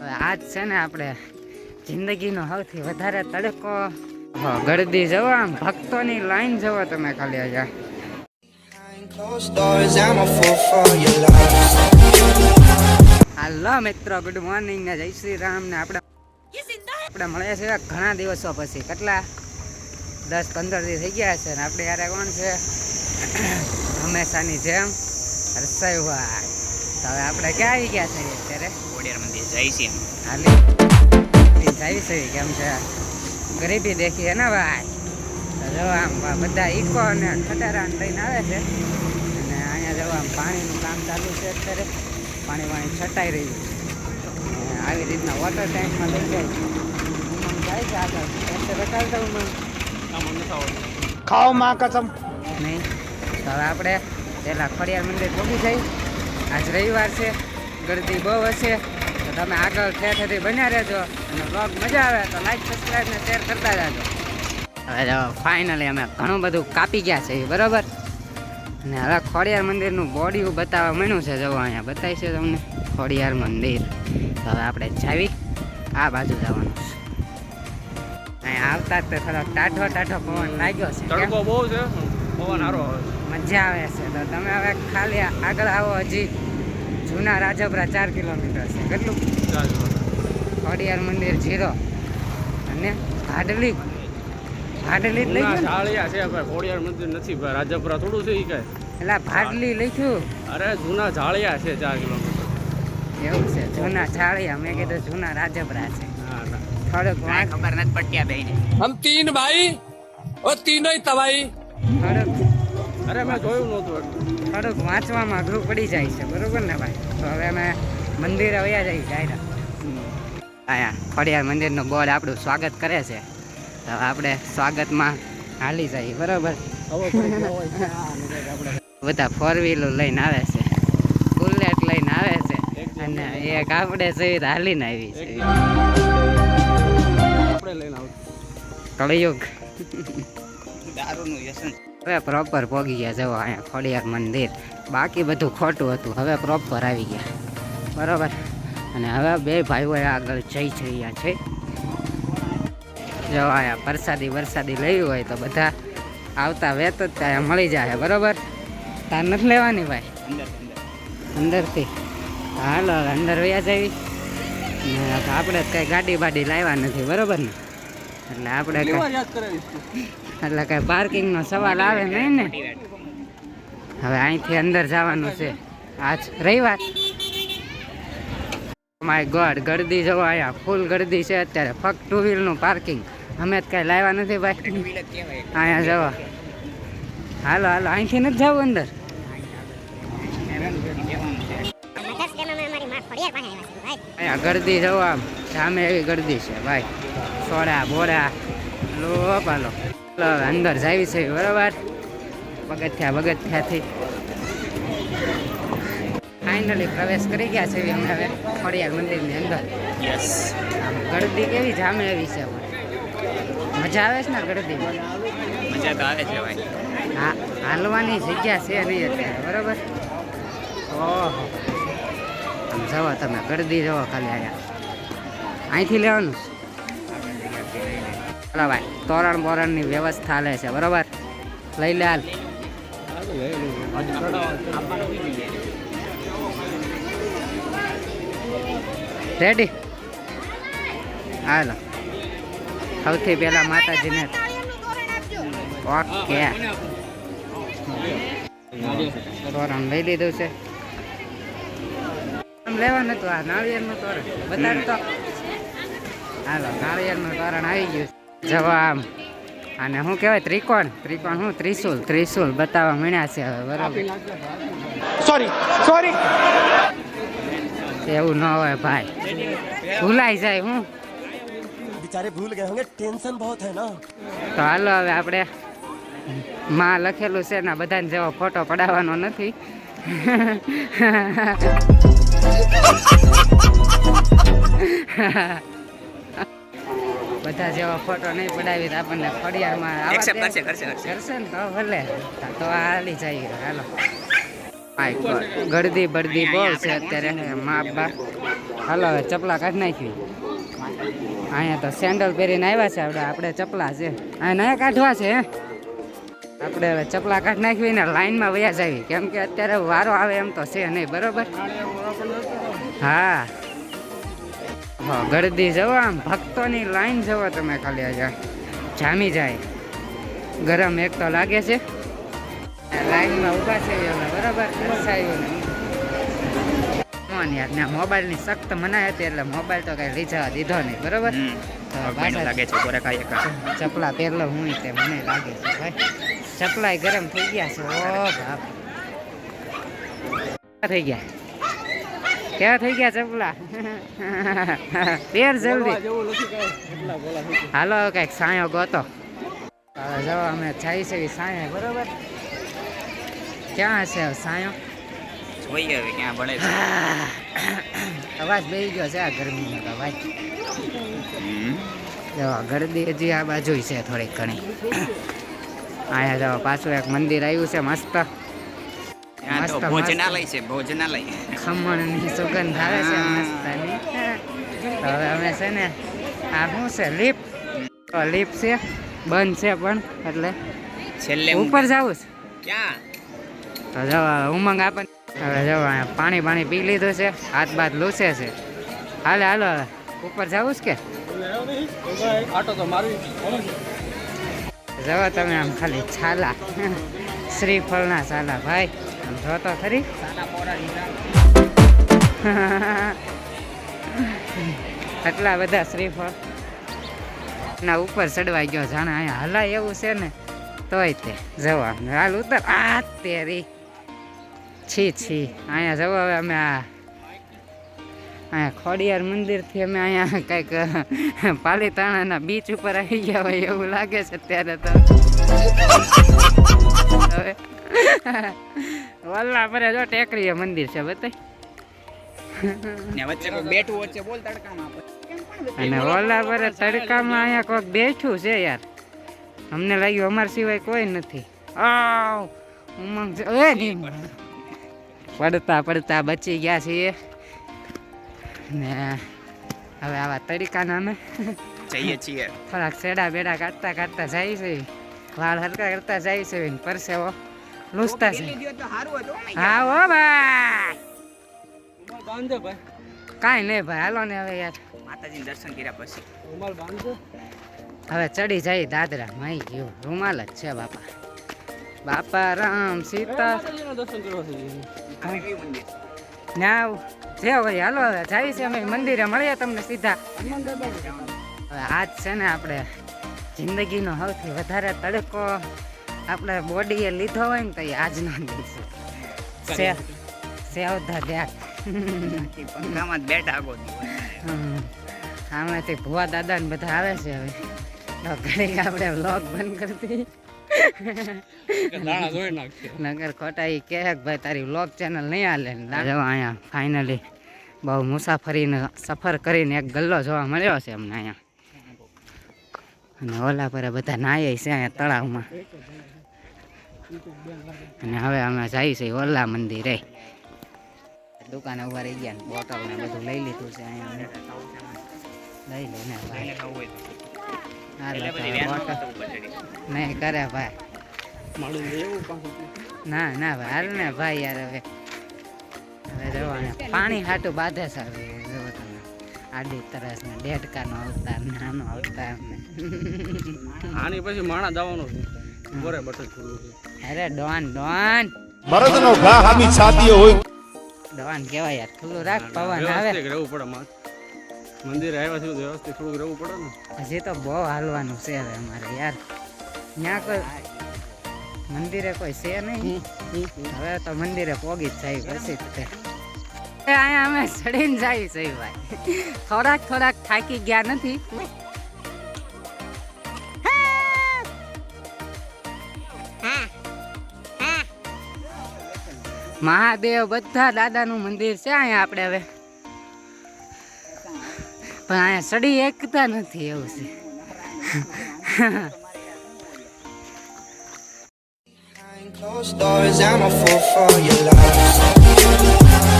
આજ છે ને આપણે જિંદગીનો સૌથી વધારે તડકો ગળદી જવો, આમ ભક્તોની લાઈન જવો તમે ખાલી અહીંયા. હાલો મિત્રો, ગુડ મોર્નિંગ ને જય શ્રી રામ ને આપણે મળ્યા છે ઘણા દિવસો પછી. કેટલા 10-15 દિવસ થઈ ગયા છે ને આપણે યારે કોણ છે હંમેશાની જેમ હર્ષાઈભાઈ. તો હવે આપણે ક્યાં આવી ગયા છે અત્યારે? ખોડિયાર મંદિર જાય છે. હાલી જાય છે. કેમ છે ગરીબી દેખી હે ને ભાઈ? તો જો આમ બધા ઈકો અને ખટારા લઈને આવે છે અને અહીંયા જો આમ પાણીનું કામ ચાલુ છે અત્યારે. પાણી છટાઈ રહ્યું છે. આવી રીતના વોટર ટેન્કમાં લઈ જાય છે. ઉમંગ જાય છે આગળ બતાવતા ઉમંગ ખાઓ માં કસમ નહીં. તો હવે આપણે પહેલાં ખોડિયાર મંદિર પહોંચી જઈએ. આજ રવિવાર છે, ગળદી બહુ હશે, તો તમે આગળ ઠેઠથી બન્યા રહેજો અને બ્લોગ મજા આવે તો લાઈક, સબસ્ક્રાઈબ ને શેર કરતા જાજો. હવે જો ફાઇનલી અમે ઘણું બધું કાપી ગયા છે બરાબર. અને હવે ખોડિયાર મંદિરનું બોડીયું બતાવવા માંડ્યું છે. જવો અહીંયા બતાવી છે તમને ખોડિયાર મંદિર. તો હવે આપણે જાવી આ બાજુ જવાનું છે. અહીંયા આવતા જ તો થોડોક ટાઢો પવન લાગ્યો છે. તડકો બહુ છે, પવન સારો આવે, મજા આવે છે. તો તમે હવે ખાલી આગળ આવો. હજી જૂના રાજપરા 4 કિલોમીટર છે. કેટલું? ખોડિયાર મંદિર 0 અને ભાડલી જ લખ્યું. ઝાળિયા છે ભાઈ, ખોડિયાર મંદિર નથી ભાઈ, રાજપરા થોડું છે. ઈ કઈ એટલે ભાડલી લખ્યું. અરે જૂના ઝાળિયા છે 4 કિલોમીટર. એવું છે? જૂના ઝાળિયા? મેં કીધું જૂના રાજપરા છે. થોડુંક ખબર નથી પડતી આ બેને. हम 3 भाई और तीनों ही तबाही. અરે મેં જોયું નહોતું. થોડુંક વાંચવામાં અઘરું પડી જાય છે બરોબર ને ભાઈ? તો હવે અમે મંદિરે વયા જઈએ ડાયરા. અહીંયા ખોડિયાર મંદિરનું બોર્ડ આપણું સ્વાગત કરે છે. તો આપણે સ્વાગતમાં હાલી જઈએ બરાબર. બધા 4 વ્હીલર લઈને આવે છે, બુલેટ લઈને આવે છે અને એક આપણે સહિત હાલીને આવી છે. કળિયુગ દારૂનું વ્યસન. હવે પ્રોપર પહોંચી ગયા. જવો અહીંયા ખોડિયાર મંદિર. બાકી બધું ખોટું હતું, હવે પ્રોપર આવી ગયા બરાબર. અને હવે બે ભાઈઓ આગળ જઈ રહ્યા છે. જો અહીંયા વરસાદી લેવી હોય તો બધા આવતા વેત જ ત્યાં મળી જાય બરાબર. તાર નથી લેવાની ભાઈ અંદરથી? હાલો હવે અંદર વયા જવી. આપણે કઈ ગાડી બાડી લાવ્યા નથી બરાબર ને, એટલે આપણે એટલે કઈ પાર્કિંગનો સવાલ આવે નહીં ને. હવે અહીંથી અંદર જવાનું છે. આજ રવિવાર. માય ગોડ, ગળદી જવો અહીંયા ફૂલ ગળદી છે અત્યારે. ફક્ત 2 વ્હીલનું પાર્કિંગ. અમે જ કઈ લાવ્યા નથી ભાઈ. અહીંયા જવો. હાલો અહીંથી નથી જવું અંદર. અહીંયા ગળદી જવો, આમ સામે એવી ગળદી છે ભાઈ. સોડા બોડા લો પાલો. અંદર જાવી છે બરાબર. પગથિયાથી ફાઇનલી પ્રવેશ કરી ગયા છે અમે હવે ખોડિયાર મંદિરની અંદર. ગળદી કેવી જામે એવી છે? મજા આવે છે ને ગળદીમાં? મજા તો આવે છે ભાઈ. હા, હાલવાની જગ્યા છે નહીં અત્યારે બરાબર. ઓહો, આમ જવો તમે ગળદી જવો ખાલી. અહીંયા અહીંથી લેવાનું ચાલો ભાઈ. તોરણ બોરણની વ્યવસ્થા હાલે છે બરાબર. લઈ લે હાલ. રેડી? હાલો. સૌથી પહેલા માતાજીને ઓકે તોરણ લઈ લીધું છે. લેવાનું હતું આ નાળિયેરનું તોરણ બતાડ તો. હાલો, નાળિયેરનું તોરણ આવી ગયું. જવા આમ અને શું કહેવાય? ત્રિકોણ શું? ત્રિશુલ બતાવવા મળ્યા છે હવે બરાબર. સોરી એવું ન હોય ભાઈ, ભૂલાઈ જાય. હું बेचारे भूल गए होंगे, टेंशन बहुत है ना. તો હાલો હવે આપણે માં લખેલું છે ને બધાને જેવો ફોટો પડાવવાનો નથી. બધા જેવો ફોટો નહીં પડાવી તો આપણને ખોડિયારમાં કરશે ને તો ભલે. તો હાલી જઈએ. હાલો ગળદી બળદી બહુ છે અત્યારે મા બા. હાલો હવે ચપલા કાઢી નાખી. અહીંયા તો સેન્ડલ પહેરીને આવ્યા છે આપણે ચપલા છે અહીંયા નયા કાઢવા છે હે. આપણે હવે ચપલા કાઢી નાખવી ને લાઈનમાં વયા જાવી કેમ કે અત્યારે વારો આવે એમ તો છે નહીં બરોબર. હા ગળદી જવો આમ ભક્તોની લાઈન જવો તમે ખાલી આજે જામી જાય. ગરમ એક તો લાગે છે લાઈનમાં ઊભા છે બરાબર. યાર મોબાઈલની સખ્ત મનાય હતી એટલે મોબાઈલ તો કઈ લઈ જવા દીધો નહીં બરોબર. લાગે છે ચપલા પહેરલો હું તે મને લાગે છે ભાઈ ચપલાય ગરમ થઈ ગયા છે. ઓ બાપ થઈ ગયા ક્યાં થઈ ગયા ચપલા પેર જલ્દી. હાલો કઈક સાયો ગોતો. હવે જો અમે જાય છે સાયો બરોબર. ક્યાં હશે સાયો જોઈએ હવે ક્યાં ભળે છે. અવાજ બેસી ગયો છે આ ગરમીનો તો ભાઈ. જો ગરદી હજી આ બાજુ છે થોડીક ઘણી. અહીંયા જો પાછું એક મંદિર આવ્યું છે મસ્ત ભોજનાલય છે ભોજનાલય. ખમણની સુગંધ આવે છે મસ્તની. તો હવે અમે છે ને આ શું છે લીપ તો લીપ છે બંધ છે પણ એટલે છેલ્લે ઉપર જવું છે. ક્યાં તો જો ઉમંગ આપણને હવે જો પાણી પાણી પી લીધું છે હાથ બાથ લૂસે છે. હાલે હાલો હવે ઉપર જવું છે કે આટો તો મારવી. જવો તમે આમ ખાલી છાલા શ્રીફળના છાલા ભાઈ આમ જો તો ખરી. આટલા બધા શ્રીફળ ના ઉપર ચડવાઈ ગયો જાણે અહીંયા હલાય એવું છે ને તોય તે જવા હાલ ઉતર આ તેરી છી છી. અહીંયા જવો હવે અમે અહીંયા ખોડિયાર મંદિરથી અમે અહીંયા કંઈક પાલીતાણાના બીચ ઉપર આવી ગયા હોય એવું લાગે છે અત્યારે તો. હવે વલ્લા પરે જો ટેકરીએ મંદિર છે બતાય વચ્ચે કોઈ બેઠું વચ્ચે બોલ તડકામાં અને ઓલા પરે તડકામાં અહીંયા કોઈક બેઠું છે યાર. અમને લાગ્યું અમારા સિવાય કોઈ નથી. ઉમંગ પડતા પડતા બચી ગયા છીએ ને હવે આવા તરીકાના અમે જઈએ છીએ. થોડાક સેડા બેડા કાઢતા કાઢતા જાય છે વાળ હરકા કરતા જાય છે પરસેવો લૂસતા છે. હા હો ભાઈ કાંઈ નહીં ભાઈ હાલો ને હવે યાર માતાજી દર્શન કર્યા પછી હવે ચડી જાય દાદરા માઈ ગયું રૂમાલ જ છે બાપા. બાપા રામ સીતા ના જે હોય હાલો હવે જાય છે અમે મંદિરે મળીએ તમને સીધા. હવે આજ છે ને આપણે જિંદગીનો સૌથી વધારે તડકો આપણે બોડીએ લીધો હોય ને તો એ આજનો દિવસ છે. સેવ ધ ડેટ. પંખામાં બેઠા આગો આમાંથી ભુવા દાદા ને બધા આવે છે હવે તો ઘડીક આપણે વ્લોગ બંધ કરતી નગર ખોટા એ કહે ભાઈ તારી વ્લોગ ચેનલ નહીં હાલે. જો અહીંયા ફાઇનલી બહુ મુસાફરીને સફર કરીને એક ગલ્લો જોવા મળ્યો છે અમને અહીંયા. અને ઓલા પર બધા નાય છે અહીંયા તળાવમાં. અને હવે અમે જઈએ છીએ ઓલા મંદિરે. દુકાને ઉભા રહી ગયા બોટલ ને બધું લઈ લીધું છે અહીંયા લઈ લઈને ભાઈ નહીં કરે ભાઈ ના ના ભાઈ હાલ ને ભાઈ યાર હવે હવે જોવાને પાણી હાટું બાંધે છે હવે જોવો તમે આડી તરસ ને ડેડકાનો અવતાર નાનો અવતાર ને આની પછી માણા જવાનું છે બોરે બટન ખુલ્લું છે. અરે ડોન ડોન મરદનો ઘા હામી છાતીએ હોય ડોન કેવાય યાર ખુલ્લું રાખ પવન આવે. વ્યવસ્થિત રહેવું પડે મંદિર આવ્યા છે વ્યવસ્થિત થોડુંક રહેવું પડે ને. હજી તો બહુ હાલવાનું છે હવે અમારે યાર. ત્યાં કોઈ મંદિરે કોઈ છે નહીં હવે તો મંદિરે પોગી જ જાય પછી તે અહીંયા અમે ચડીને જાય છે ભાઈ. થોડાક થાકી ગયા નથી. મહાદેવ બધા દાદાનું મંદિર છે અહીંયા આપણે હવે પણ અહીંયા ચડી એકતા નથી એવું છે. Closed doors, I'm a fool for your love.